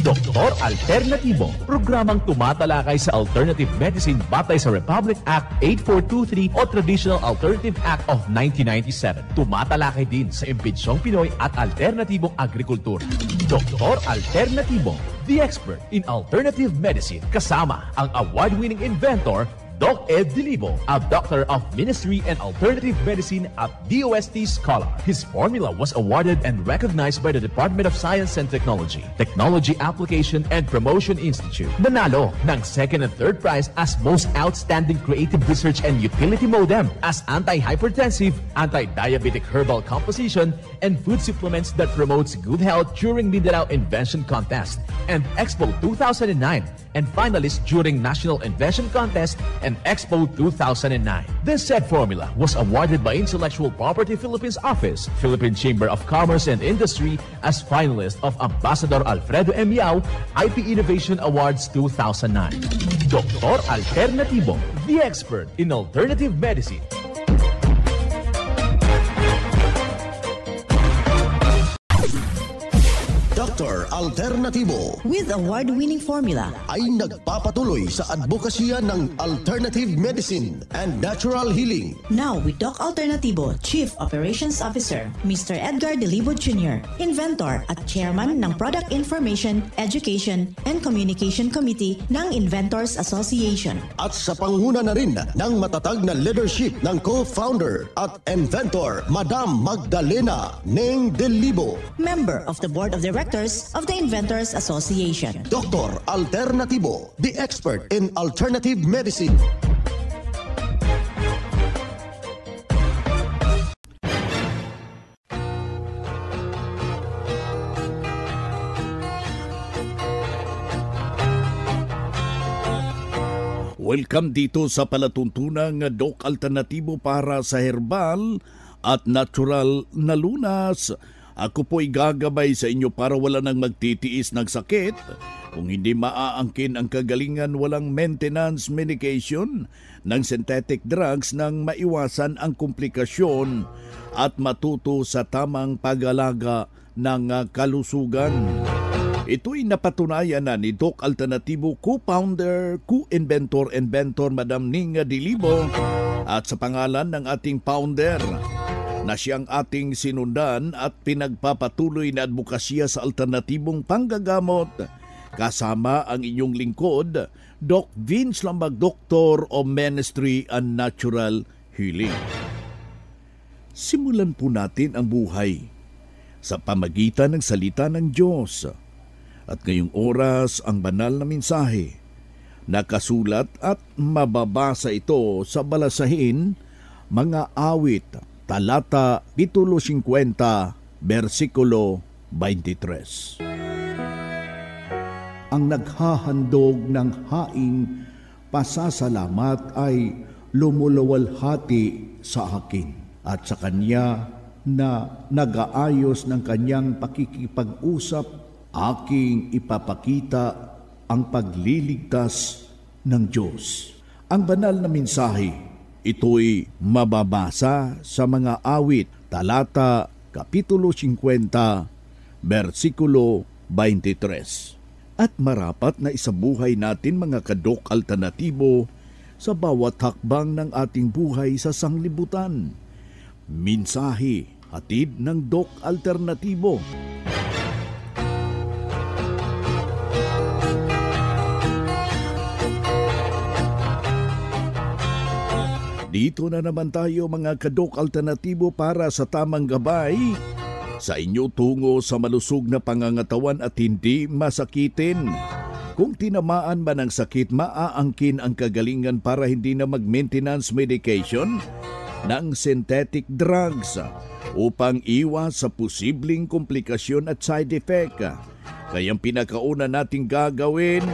Doktor Alternatibo, programang tumatalakay sa alternative medicine batay sa Republic Act 8423 o Traditional Alternative Act of 1997. Tumatalakay din sa imbitsyong Pinoy at alternatibong agrikultura. Doktor Alternatibo, the expert in alternative medicine, kasama ang award-winning inventor Doc Ed Dilibo, a doctor of ministry and alternative medicine at DOST Scholar. His formula was awarded and recognized by the Department of Science and Technology, Technology Application and Promotion Institute. Nanalo ng second and third prize as Most Outstanding Creative Research and Utility Modem, as anti-hypertensive, anti-diabetic herbal composition, and food supplements that promotes good health during Mindanao Invention Contest and Expo 2009, and finalist during National Invention Contest and Expo 2009. This said formula was awarded by Intellectual Property Philippines Office, Philippine Chamber of Commerce and Industry as finalist of Ambassador Alfredo M. Yao IP Innovation Awards 2009. Doktor Alternatibo, the expert in alternative medicine. Dr. Alternatibo with award-winning formula ay nagpapatuloy sa advokasya ng alternative medicine and natural healing. Now with Doc Alternatibo, Chief Operations Officer, Mr. Edgar Dilibo Jr., Inventor at Chairman ng Product Information, Education and Communication Committee ng Inventors Association. At sa panguna na rin ng matatag na leadership ng co-founder at inventor, Madam Magdalena Neng Dilibo, Member of the Board of Directors of the Inventors Association. Dr. Alternatibo, the expert in alternative medicine. Welcome dito sa palatuntunang Doc Alternatibo para sa herbal at natural na lunas. Ako po'y gagabay sa inyo para wala nang magtitiis ng sakit. Kung hindi maaangkin ang kagalingan, walang maintenance medication ng synthetic drugs nang maiwasan ang komplikasyon at matuto sa tamang pag-alaga ng kalusugan. Ito'y napatunayan na ni Doc Alternatibo, co-founder, co-inventor, Madam Ninga Dilibo, at sa pangalan ng ating founder na siyang ating sinundan at pinagpapatuloy na advokasya sa alternatibong panggagamot, kasama ang inyong lingkod, Doc Vince Lambag, Doctor of Ministry and Natural Healing. Simulan po natin ang buhay sa pamagitan ng salita ng Diyos. At ngayong oras ang banal na mensahe, nakasulat at mababasa ito sa balasahin, mga awit, talata 7:50, versikulo 23. Ang naghahandog ng haing pasasalamat ay lumuluwalhati sa akin, at sa kanya na nag-aayos ng kanyang pakikipag-usap, aking ipapakita ang pagliligtas ng Diyos. Ang banal na mensahe, ito'y mababasa sa mga awit, talata, kapitulo 50, versikulo 23. At marapat na isabuhay natin mga kadok alternatibo sa bawat hakbang ng ating buhay sa sanglibutan. Mensahe hatid ng Doc Alternatibo. Dito na naman tayo mga kadok alternatibo para sa tamang gabay sa inyo tungo sa malusog na pangangatawan at hindi masakitin. Kung tinamaan man ng sakit, maaangkin ang kagalingan para hindi na mag-maintenance medication ng synthetic drugs upang iwas sa posibleng komplikasyon at side effect. Kayang pinakauna nating gagawin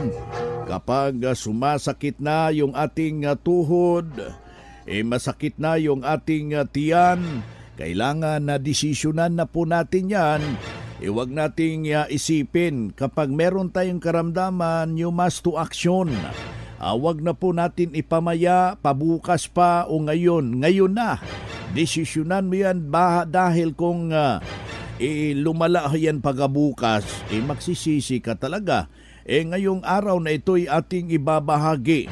kapag sumasakit na yung ating tuhod, masakit na yung ating tiyan, kailangan na desisyonan na po natin yan. Huwag nating isipin kapag meron tayong karamdaman, you must to action. Huwag na po natin ipamaya, pabukas pa o ngayon. Ngayon na, desisyonan mo yan dahil kung lumala yan pagabukas, magsisisi ka talaga. Ngayong araw na ito'y ating ibabahagi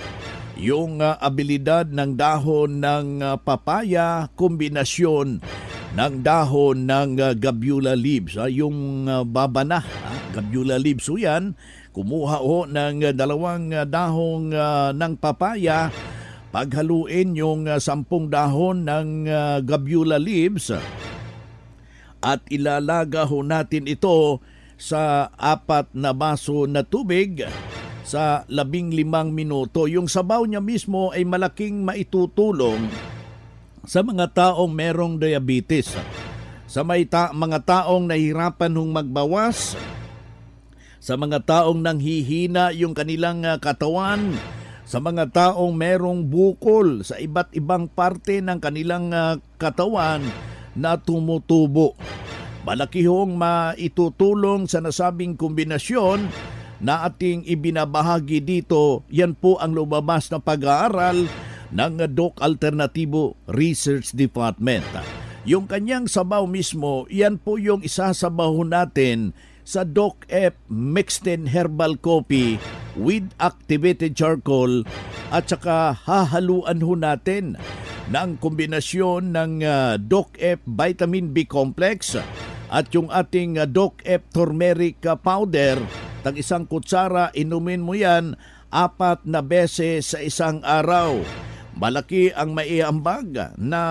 yung abilidad ng dahon ng papaya, kombinasyon ng dahon ng gabiola leaves. Yung babana, gabiola leaves o yan, kumuha ho ng 2 dahong ng papaya, paghaluin yung 10 dahon ng gabiola leaves at ilalaga ho natin ito sa 4 na baso na tubig sa 15 minuto. Yung sabaw niya mismo ay malaking maitutulong sa mga taong merong diabetes, sa mga taong nahihirapan hong magbawas, sa mga taong nanghihina yung kanilang katawan, sa mga taong merong bukol sa iba't ibang parte ng kanilang katawan na tumutubo. Malaki hong maitutulong sa nasabing kombinasyon na ating ibinabahagi dito. Yan po ang lumabas na pag-aaral ng Doc Alternativo Research Department. Yung kanyang sabaw mismo, yan po yung isasabaw natin sa Doc F Mixed Herbal Coffee with activated charcoal at saka hahaluan ho natin ng kombinasyon ng Doc F Vitamin B Complex at yung ating Doc F Turmeric Powder. Tag 1 kutsara, inumin mo yan 4 na beses sa isang araw. Malaki ang maiambag na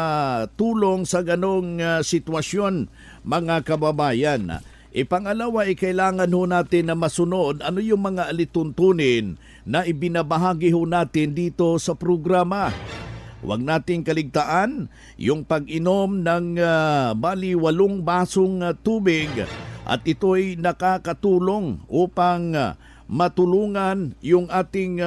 tulong sa ganong sitwasyon, mga kababayan. Pangalawa, kailangan ho natin na masunod ano yung mga alituntunin na ibinabahagi ho natin dito sa programa. Huwag nating kaligtaan yung pag-inom ng 8 basong tubig at ito'y nakakatulong upang matulungan yung ating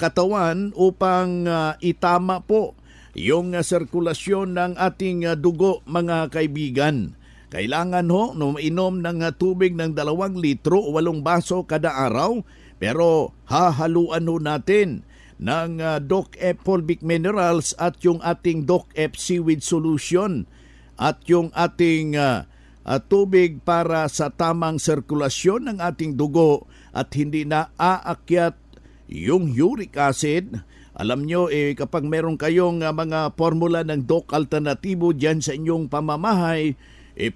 katawan upang itama po yung sirkulasyon ng ating dugo, mga kaibigan. Kailangan ho uminom ng tubig ng 2 litro o 8 baso kada araw, pero hahaluan ho natin ng Doc F Fulvic Minerals at yung ating Doc F Seaweed Solution at yung ating tubig para sa tamang sirkulasyon ng ating dugo at hindi na aakyat yung uric acid. Alam nyo, kapag meron kayong mga formula ng Doc Alternativo dyan sa inyong pamamahay,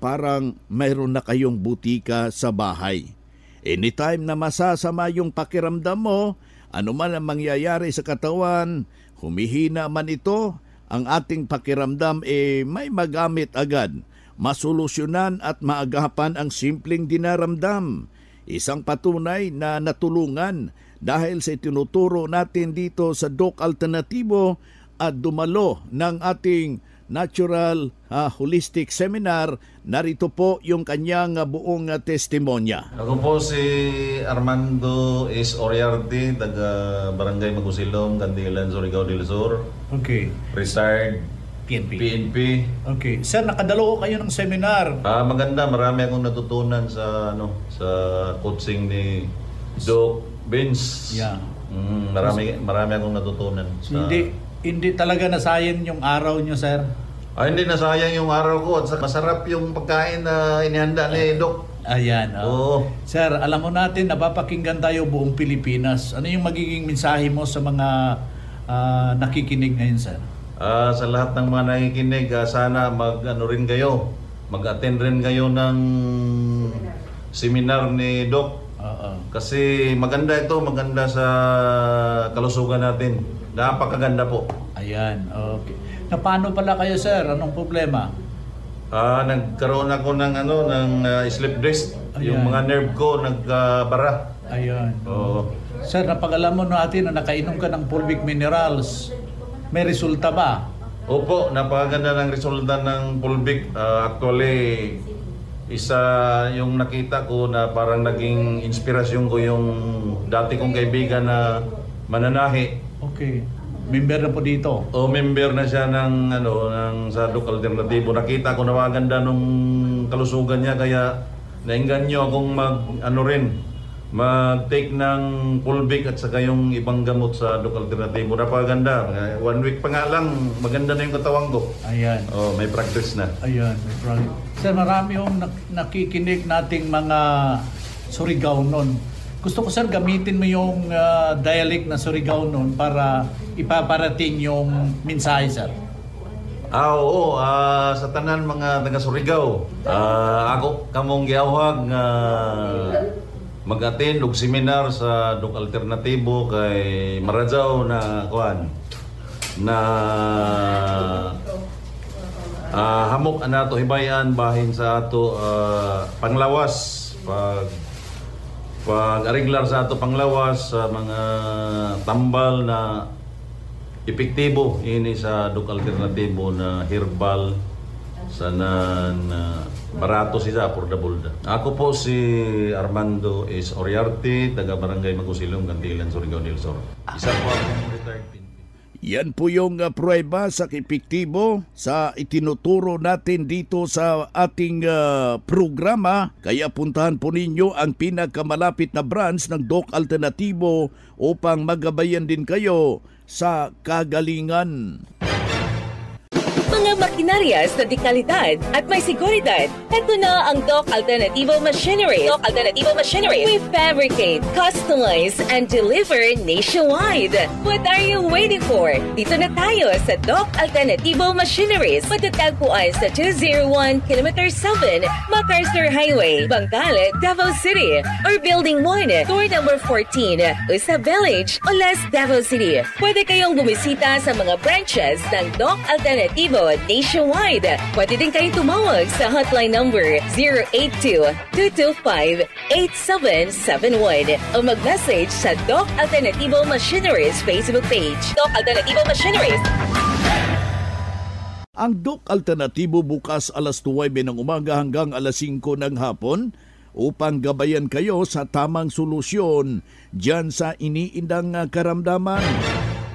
parang mayroon na kayong butika sa bahay. Anytime na masasama yung pakiramdam mo, ano man ang mangyayari sa katawan, humihina man ito, ang ating pakiramdam may magamit agad, masolusyonan at maagapan ang simpleng dinaramdam. Isang patunay na natulungan dahil sa tinuturo natin dito sa Doc Alternativo at dumalo ng ating Natural Holistic Seminar. Narito po yung kanyang buong testimonya. Ako po si Armando S. Oriarte, taga Barangay Magusilong, Candilan, Surigao del Sur. Okay. Retired PNP. Okay. Sir, nakadalo kayo ng seminar. Maganda, marami akong natutunan sa coaching ni Doc Vince. Yeah. Marami akong natutunan. Hindi talaga nasayang yung araw nyo, sir? Hindi nasayang yung araw ko at masarap yung pagkain na inihanda ni Doc. Ayan. Oo. Sir, alam mo natin, napapakinggan tayo buong Pilipinas. Ano yung magiging mensahe mo sa mga nakikinig ngayon, sir? Sa lahat ng mga nakikinig, sana rin kayo, mag-attend rin kayo ng seminar ni Doc. Kasi maganda sa kalusugan natin. Napakaganda po. Ayan, okay. Na paano pala kayo, sir? Anong problema? Nagkaroon ako ng sleep disc. Ayan. Yung mga nerve ko nagkabara. Ayan. Oo. Sir, napag-alam mo natin na nakainom ka ng Fulvic Minerals. May resulta ba? Opo, napakaganda ng resulta ng Fulvic. Actually, isa yung nakita ko na parang naging inspirasyon ko yung dati kong kaibigan na mananahi. Okay. Member na po dito? Member na siya ng sa Doc Alternativo. Nakita ko na maganda nung kalusugan niya, kaya nainganyo akong mag-take ng Pulvic at saka yung ibang gamot sa Doc Alternativo. Napakaganda. 1 week pa nga lang, maganda na yung katawan ko. Ayan. Oh, may practice na. Ayan, may problem. Sir, marami yung nakikinig nating mga Surigao nun. Gusto ko, sir, gamitin mo yung dialect na Surigao nun para ipaparating yung mensahe, sir. Oo. Sa tanan mga taga Surigao, ako kamong giawhag nga mag-attend og seminar sa Doc Alternativo kay Maradzaw na kuan na hamok anato hibayan bahin sa ato panglawas pag ariglar sa ato panglawas sa mga tambal na epektibo ini sa Doc Alternativo na herbal sanan barato siya, affordable da. Ako po si Armando S. Oriarte, taga Barangay Magusilong, Cantilan, Surigao del Sur. Isa po akong retired PNP. Yan po yung prueba sa epektibo sa itinuturo natin dito sa ating programa. Kaya puntahan po ninyo ang pinakamalapit na branch ng Doc Alternativo upang magabayan din kayo sa kagalingan. Mga makinarya sa di kalidad at may seguridad. Ito na ang Doc Alternativo Machinery. Doc Alternativo Machinery. We fabricate, customize, and deliver nationwide. What are you waiting for? Dito na tayo sa Doc Alternativo Machineries. Matatagpuan sa 201 km 7 MacArthur Highway, Bangkal, Davao City. Or Building 1, Door number 14, Usa Village, Olas, Davao City. Pwede kayong bumisita sa mga branches ng Doc Alternativo nationwide. Pwede din kayong tumawag sa hotline number 082-225-8771 o mag-message sa Doc Alternativo Machineries Facebook page. Doc Alternativo Machineries. Ang Doc Alternativo bukas alas 9 ng umaga hanggang alas 5 ng hapon upang gabayan kayo sa tamang solusyon dyan sa iniindang karamdaman.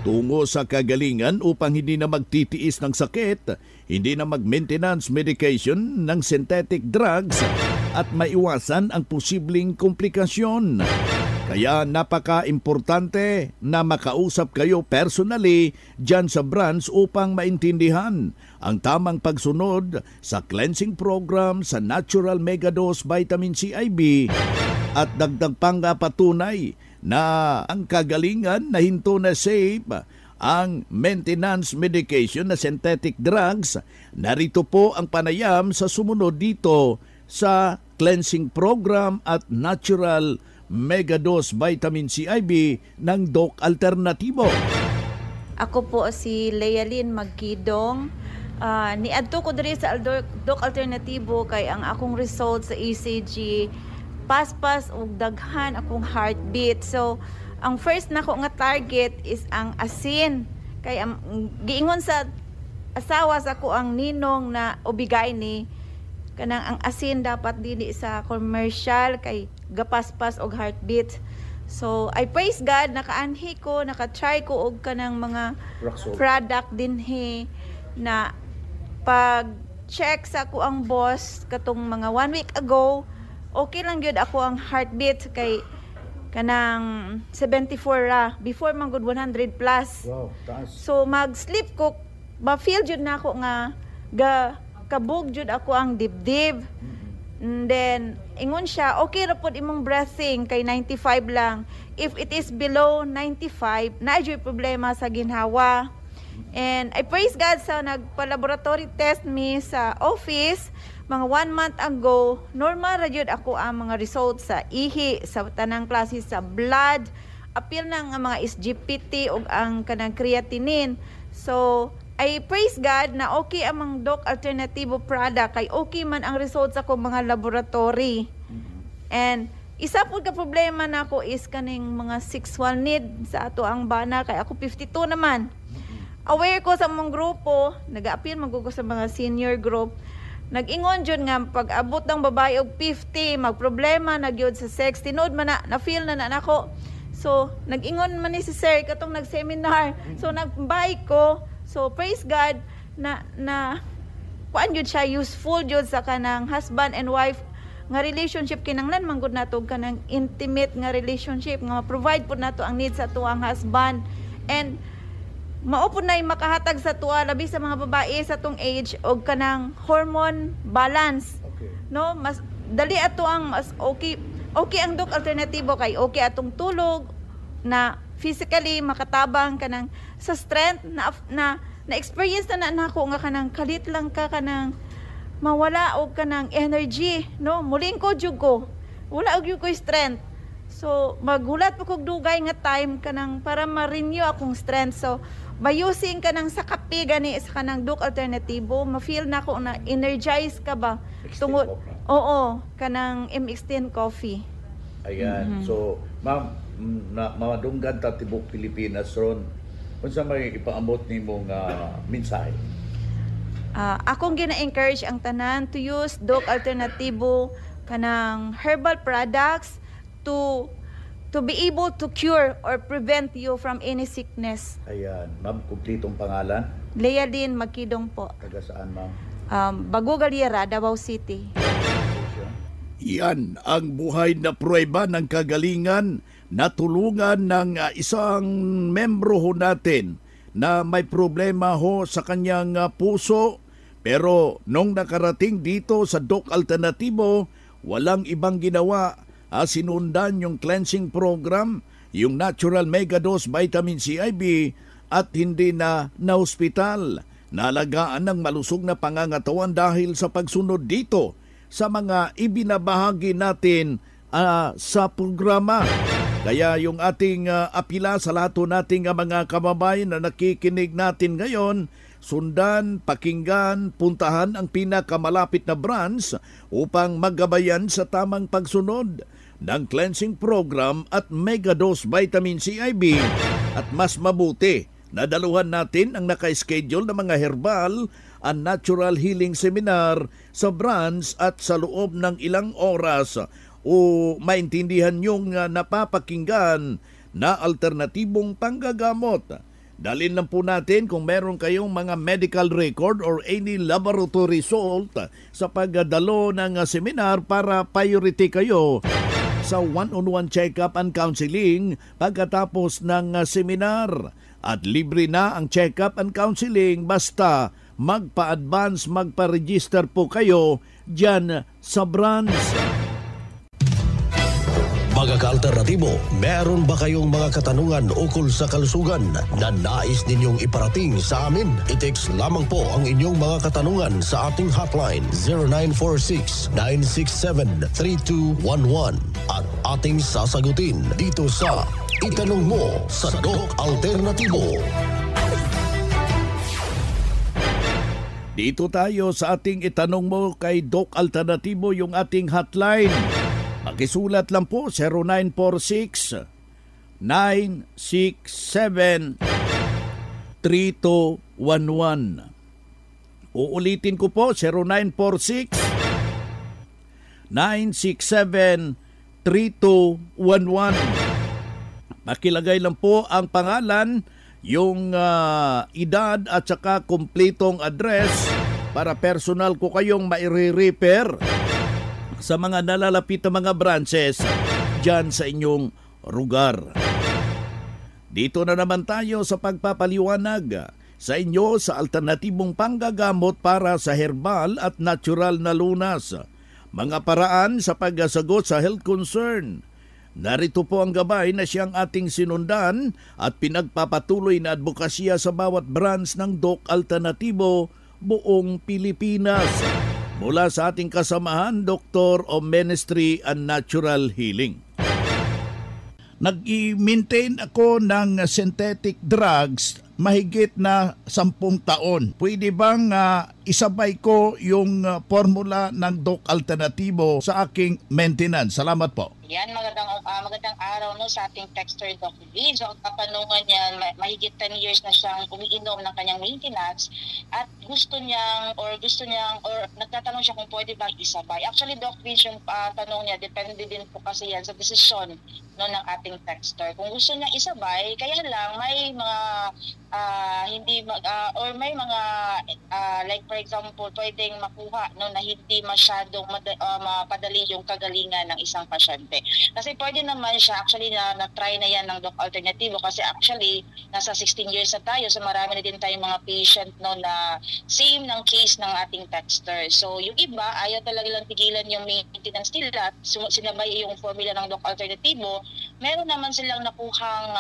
Tungo sa kagalingan upang hindi na magtitiis ng sakit, hindi na mag-maintenance medication ng synthetic drugs at maiwasan ang posibleng komplikasyon. Kaya napaka-importante na makausap kayo personally dyan sa branch upang maintindihan ang tamang pagsunod sa cleansing program sa Natural Megadose Vitamin C IV at dagdag pang patunay na ang kagalingan na hinto na safe ang maintenance medication na synthetic drugs. Narito po ang panayam sa sumunod dito sa cleansing program at natural megadose vitamin C IV ng Doc Alternativo. Ako po si Lealyn Magkidong. Niadto ko diri sa Doc Alternativo kay ang akong result sa ECG paspas ug daghan akong heartbeat. So ang first nako nga target is ang asin. Kay giingon sa asawa sa ko ang ninong na ubigay ni kanang ang asin dapat dili sa commercial kay gapaspas og heartbeat. So I praise God nakaanhi ko, naka-try ko og kanang mga product dinhi na pag check sa ko ang boss katong mga 1 week ago. Okay lang gyud ako ang heartbeat kay kanang 74 ra before man gud 100 plus. Wow, taas. So mag-sleep ko, ma-feel jud na ako nga kabog jud ako ang dibdib. And then ingon siya, okay ra pud imong breathing kay 95 lang. If it is below 95, na jud problema sa ginhawa. And I praise God sa nagpa-laboratory test me sa office. Mga 1 month ago, normal ra jud ako ang mga results sa ihi, sa tanang klase sa blood, apil na nga mga SGPT ug ang kanang creatinine. So, I praise God na okay ang mga Doc Alternativo product kay okay man ang results ako mga laboratory. And isa po ka problema na ako is kaning mga sexual need sa ato ang bana kay ako 52 naman. Aware ko sa mong grupo, nag-appeal magugo sa mga senior group. Nag-ingon jud nga pag abot ng babae og 50, magproblema na gyud sa sex, tinod man na feel na nako. So, nag-ingon man ni si Sir katong nag-seminar. So, nag-buy ko. So, praise God na kuan jud siya useful jud sa kanang husband and wife nga relationship kinanglan manggod nato kanang intimate nga relationship nga ma-provide pud nato ang needs sa tuwang husband. And mao pud nay makahatag sa tuwa labi sa mga babae sa tong age og kanang hormone balance. No, mas dali ato ang mas okay ang dok alternatibo kay okay atong tulog na physically makatabang kanang sa strength na experience na nako nga kanang kalit lang ka kanang mawala og kanang energy, no, muling ko jud ko wala og jud ko strength. So maghulat pa kog dugay nga time kanang para ma-renew akong strength. So by using kanang sa kape gani sa kanang dok alternatibo, ma-feel nako na energized ka ba tungod kanang MX10 coffee. Ayan. So ma'am, madunggan ta tibok Pilipinas ron, unsa may ipaambot nimo nga mensahe? Akong gina-encourage ang tanan to use dok alternatibo kanang herbal products to be able to cure or prevent you from any sickness. Ayan. Ma'am, kumplitong pangalan? Lealyn Magkidong po. Taga saan, ma'am? Bago Galiera, Davao City. Yan ang buhay na pruweba ng kagalingan na tulungan ng isang membro ho natin na may problema ho sa kanyang puso. Pero nung nakarating dito sa Doc Alternatibo, walang ibang ginawa. Sinundan yung cleansing program, yung Natural Mega Dose Vitamin CIB at hindi na hospital. Nalagaan ng malusog na pangangatawan dahil sa pagsunod dito sa mga ibinabahagi natin sa programa. Kaya yung ating apila sa lahat nating mga kababayan na nakikinig natin ngayon, sundan, pakinggan, puntahan ang pinakamalapit na branch upang magabayan sa tamang pagsunod ng cleansing program at Mega Dose Vitamin CIB. At mas mabuti, nadaluhan natin ang naka-schedule na mga herbal and natural healing seminar sa branch at sa loob ng ilang oras o maintindihan yung napapakinggan na alternatibong panggagamot. Dalhin lang po natin kung meron kayong mga medical record or any laboratory result sa pagdalo ng seminar para priority kayo sa one-on-one check-up and counseling pagkatapos ng seminar. At libre na ang check-up and counseling basta magpa-advance, magpa-register po kayo dyan sa branch. Mga ka-alternatibo, meron ba kayong mga katanungan ukol sa kalusugan na nais ninyong iparating sa amin? I-text lamang po ang inyong mga katanungan sa ating hotline 0946-967-3211 at ating sasagutin dito sa Itanong Mo sa Doc Alternatibo. Dito tayo sa ating Itanong Mo kay Doc Alternatibo, yung ating hotline. Pakisulat lang po 0946-967-3211. Uulitin ko po 0946-967-3211. Pakilagay lang po ang pangalan, yung edad at saka kumpletong address para personal ko kayong maire-refer sa mga nalalapit na mga branches dyan sa inyong lugar. Dito na naman tayo sa pagpapaliwanag sa inyo sa alternatibong panggagamot para sa herbal at natural na lunas. Mga paraan sa pagsagot sa health concern. Narito po ang gabay na siyang ating sinundan at pinagpapatuloy na advokasya sa bawat branch ng Doc Alternatibo buong Pilipinas. Mula sa ating kasamahan, Doctor of Ministry and Natural Healing. Nag-i-maintain ako ng synthetic drugs mahigit na 10 taon. Pwede bang isabay ko yung formula ng Doc Alternatibo sa aking maintenance? Salamat po. Yan, magandang araw no sa ating texter Doc V. So ang katanungan niya, mahigit 10 years na siyang umiinom ng kanyang maintenance at gusto niyang nagtatanong siya kung pwede bang isabay. Actually, Doc V, yung tanong niya, depende din po kasi yan sa desisyon no ng ating texter. Kung gusto niya isabay, kaya lang may mga or may mga like for example pwedeng makuha no na hindi masyadong mapadali yung kagalingan ng isang pasyente. Kasi pwede naman siya actually na try na yan ng Doc Alternativo kasi actually nasa 16 years na tayo, so marami na din tayong mga patient no na same ng case ng ating texter. So yung iba ayaw talaga lang tigilan yung maintenance nila, sinabay yung formula ng Doc Alternativo. Meron naman silang nakuhang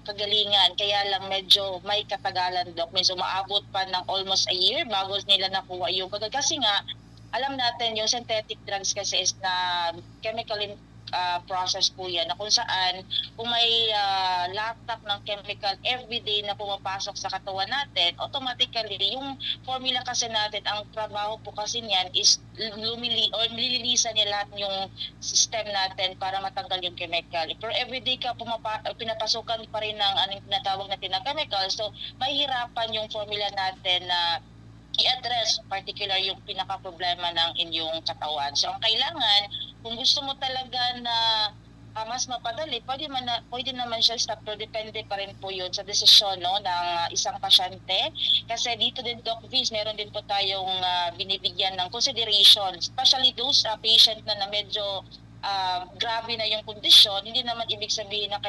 kagalingan, kaya lang medyo may katagalan, Doc. Means umaabot pa ng almost a year bago nila nakuha yung kasi nga alam natin yung synthetic drugs kasi is na chemical process po yan na kung saan kung may latak ng chemical everyday na pumapasok sa katawan natin, automatically yung formula kasi natin, ang trabaho po kasi niyan is nililinisan niya lahat yung system natin para matanggal yung chemical. Pero everyday ka pinapasukan pa rin ng anong tinatawag natin na chemical, so mahihirapan yung formula natin na i-address particular yung pinaka-problema ng inyong katawan. So ang kailangan, kung gusto mo talaga na mas mapadali, pwede naman siya stop, pero depende pa rin po yun sa desisyon no, ng isang pasyente. Kasi dito din, Doc Viz, meron din po tayong binibigyan ng consideration, especially those patient na medyo grabe na yung kondisyon. Hindi naman ibig sabihin na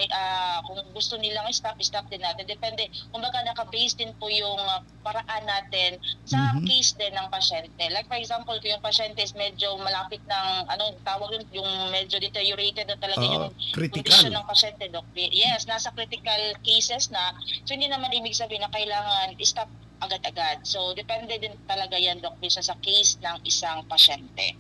kung gusto nilang stop din natin. Depende, kumbaga naka-base din po yung paraan natin sa case din ng pasyente. Like for example, kung yung pasyente is medyo malapit ng, tawag yung medyo deteriorated na talaga yung kondisyon ng pasyente, Doc. Yes, nasa critical cases na. So hindi naman ibig sabihin na kailangan stop agad-agad. So depende din talaga yan, Doc, sa case ng isang pasyente.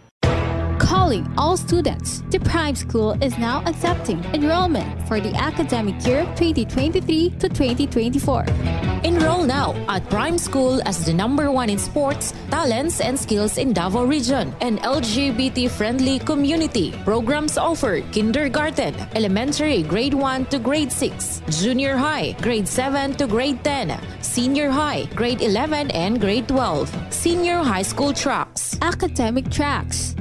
Calling all students, the Prime School is now accepting enrollment for the academic year 2023 to 2024. Enroll now at Prime School as the #1 in sports, talents, and skills in Davao Region and LGBT-friendly community. Programs offer kindergarten, elementary grade 1 to grade 6, junior high grade 7 to grade 10, senior high grade 11 and grade 12, senior high school tracks, academic tracks,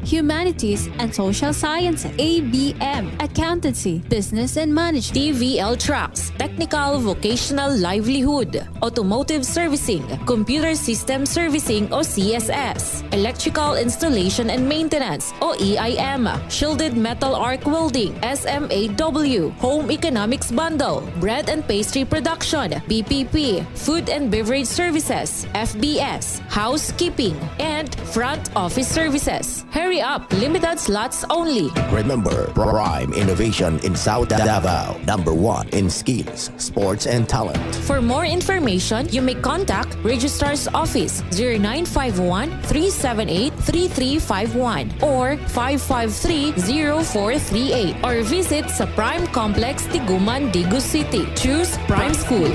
humanities and social sciences, ABM, accountancy, business and management, TVL tracks, technical vocational livelihood, automotive servicing, computer system servicing o CSS, electrical installation and maintenance o EIM, shielded metal arc welding, SMAW, home economics bundle, bread and pastry production, BPP, food and beverage services, FBS, housekeeping, and front office services. Hurry up, limited slots only. Remember, Prime Innovation in South Davao, #1 in skills, sports, and talent. For more information, you may contact Registrar's Office 0951-378-3351 or 553-0438 or visit sa Prime Complex, Tiguman, Digu City. Choose Prime School.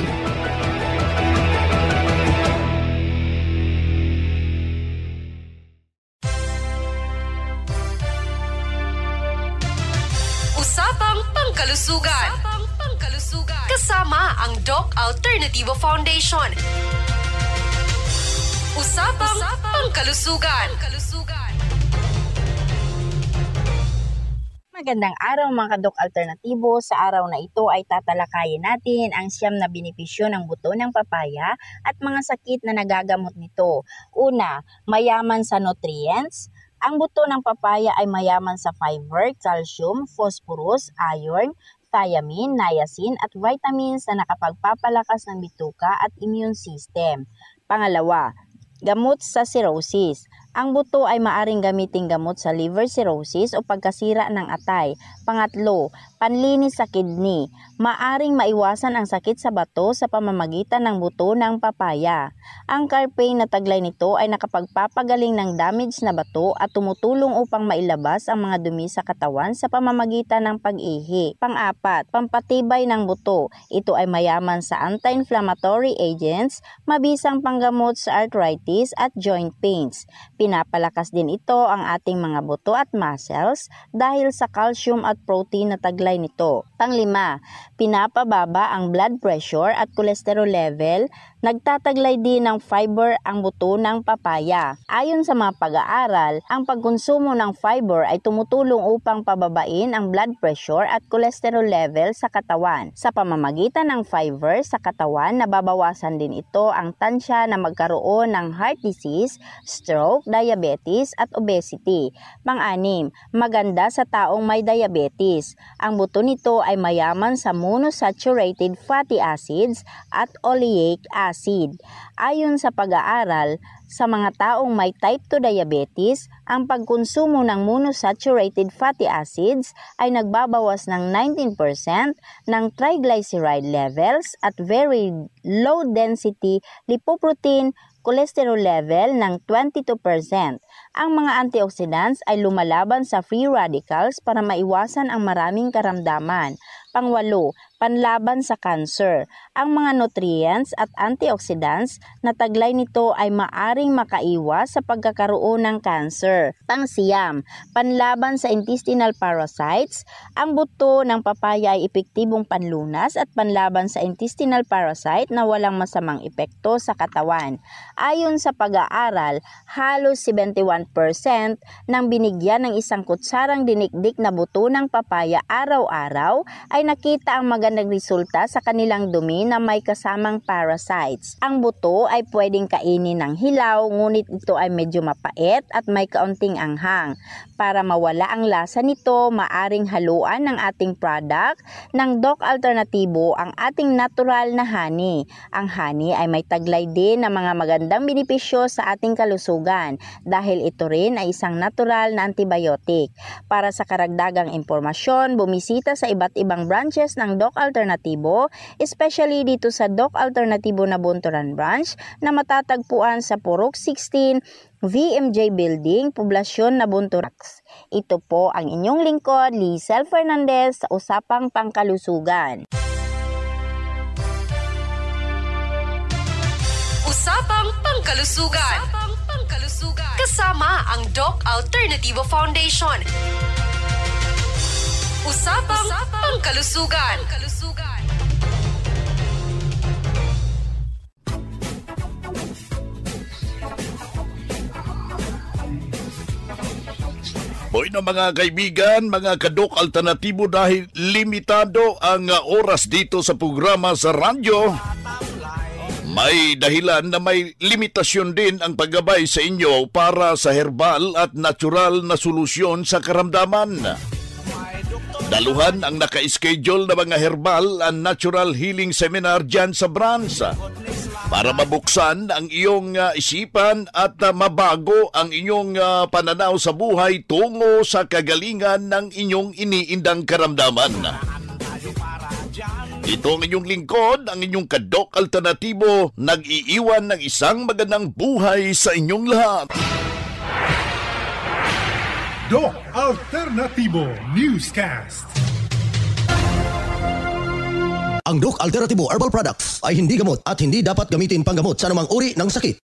Pangkalusugan. Kasama ang Doc Alternativo Foundation. Usapang Pangkalusugan. Magandang araw mga ka-Doc Alternativo. Sa araw na ito ay tatalakayin natin ang 9 na benepisyo ng buto ng papaya at mga sakit na nagagamot nito. Una, mayaman sa nutrients. Ang buto ng papaya ay mayaman sa fiber, calcium, phosphorus, iron, thiamine, niacin at vitamins na nakapagpapalakas ng bituka at immune system. Pangalawa, gamot sa cirrhosis. Ang buto ay maaring gamiting gamot sa liver cirrhosis o pagkasira ng atay. Pangatlo, panlinis sa kidney. Maaring maiwasan ang sakit sa bato sa pamamagitan ng buto ng papaya. Ang carpane na taglay nito ay nakapagpapagaling ng damage na bato at tumutulong upang mailabas ang mga dumi sa katawan sa pamamagitan ng pag-ihi. Pang-apat, pampatibay ng buto. Ito ay mayaman sa anti-inflammatory agents, mabisang panggamot sa arthritis at joint pains. pinapalakas din ito ang ating mga buto at muscles dahil sa calcium at protein na taglay nito. Pang-5, pinapababa ang blood pressure at cholesterol level. Nagtataglay din ng fiber ang buto ng papaya. Ayon sa mga pag-aaral, ang pagkonsumo ng fiber ay tumutulong upang pababain ang blood pressure at cholesterol level sa katawan. Sa pamamagitan ng fiber sa katawan, nababawasan din ito ang tansya na magkaroon ng heart disease, stroke, diabetes at obesity. Pang-6, maganda sa taong may diabetes. Ang buto nito ay mayaman sa monosaturated fatty acids at oleic acid. Ayon sa pag-aaral, sa mga taong may type 2 diabetes, ang pagkonsumo ng monosaturated fatty acids ay nagbabawas ng 19% ng triglyceride levels at very low density lipoprotein cholesterol level ng 22%. Ang mga antioxidants ay lumalaban sa free radicals para maiwasan ang maraming karamdaman. Pang-8, panlaban sa cancer. Ang mga nutrients at antioxidants na taglay nito ay maaring makaiwas sa pagkakaroon ng cancer. Pang-9, panlaban sa intestinal parasites. Ang buto ng papaya ay epektibong panlunas at panlaban sa intestinal parasite na walang masamang epekto sa katawan. Ayon sa pag-aaral, halos 71% ng binigyan ng isang kutsarang dinikdik na buto ng papaya araw-araw ay nakita ang magandang resulta sa kanilang dumi na may kasamang parasites. Ang buto ay pwedeng kainin ng hilaw, ngunit ito ay medyo mapait at may kaunting anghang. Para mawala ang lasa nito, maaring haluan ng ating product ng Doc Alternativo ang ating natural na honey. Ang honey ay may taglay din ng mga magandang benepisyo sa ating kalusugan dahil ito rin ay isang natural na antibiotic. Para sa karagdagang impormasyon, bumisita sa iba't ibang branches ng Doc Alternativo, especially dito sa Doc Alternativo na Bunturan branch na matatagpuan sa Purok 16, VMJ Building, Poblasyon Nabunturan. Ito po ang inyong lingkod, Lizelle Fernandez, sa Usapang Pangkalusugan. Usapang Pangkalusugan. Kasama ang Doc Alternativo Foundation. Usapang Pangkalusugan. Boy na mga kaibigan, mga kadok alternatibo, dahil limitado ang oras dito sa programa sa radyo, may dahilan na may limitasyon din ang paggabay sa inyo para sa herbal at natural na solusyon sa karamdaman. Daluhan ang naka-schedule na mga herbal and natural healing seminar dyan sa branch para mabuksan ang iyong isipan at mabago ang inyong pananaw sa buhay tungo sa kagalingan ng inyong iniindang karamdaman. Ito ang inyong lingkod, ang inyong kadok alternatibo, nag-iiwan ng isang magandang buhay sa inyong lahat. Doc Alternativo Newscast. Ang Doc Alternativo Herbal Products ay hindi gamot at hindi dapat gamitin panggamot sa anumang uri ng sakit.